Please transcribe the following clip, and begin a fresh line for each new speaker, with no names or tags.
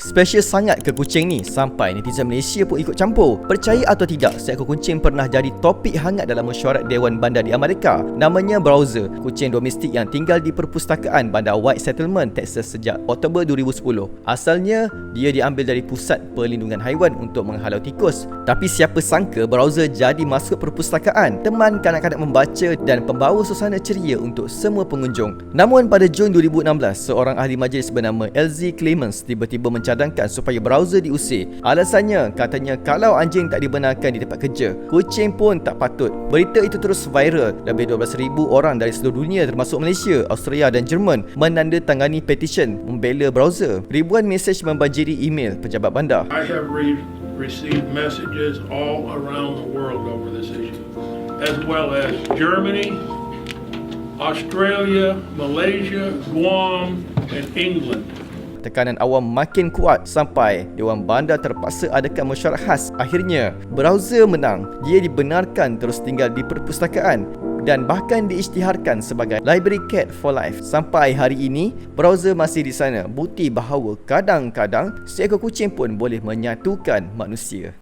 Special sangat ke kucing ni sampai netizen Malaysia pun ikut campur. Percaya atau tidak, seekor kucing pernah jadi topik hangat dalam mesyuarat Dewan Bandar di Amerika. Namanya Browser, kucing domestik yang tinggal di perpustakaan Bandar White Settlement, Texas sejak Oktober 2010. Asalnya, dia diambil dari Pusat Perlindungan Haiwan untuk menghalau tikus. Tapi siapa sangka Browser jadi masuk perpustakaan, teman kanak-kanak membaca dan pembawa suasana ceria untuk semua pengunjung. Namun pada Jun 2016, seorang ahli majlis bernama LZ Clemens tiba-tiba mencadangkan supaya Browser diusir. Alasannya, katanya kalau anjing tak dibenarkan di tempat kerja, kucing pun tak patut. Berita itu terus viral. Lebih 12,000 orang dari seluruh dunia termasuk Malaysia, Australia dan Jerman menandatangani petisyen membela Browser. Ribuan mesej membanjiri email pejabat bandar.
I have received messages all around the world over this issue, as well as Germany, Australia, Malaysia, Guam, and England.
Tekanan awam makin kuat sampai Dewan Bandar terpaksa adakan mesyuarat khas. Akhirnya, Browser menang. Dia dibenarkan terus tinggal di perpustakaan dan bahkan diisytiharkan sebagai Library Cat for Life. Sampai hari ini, Browser masih di sana. Bukti bahawa kadang-kadang seekor kucing pun boleh menyatukan manusia.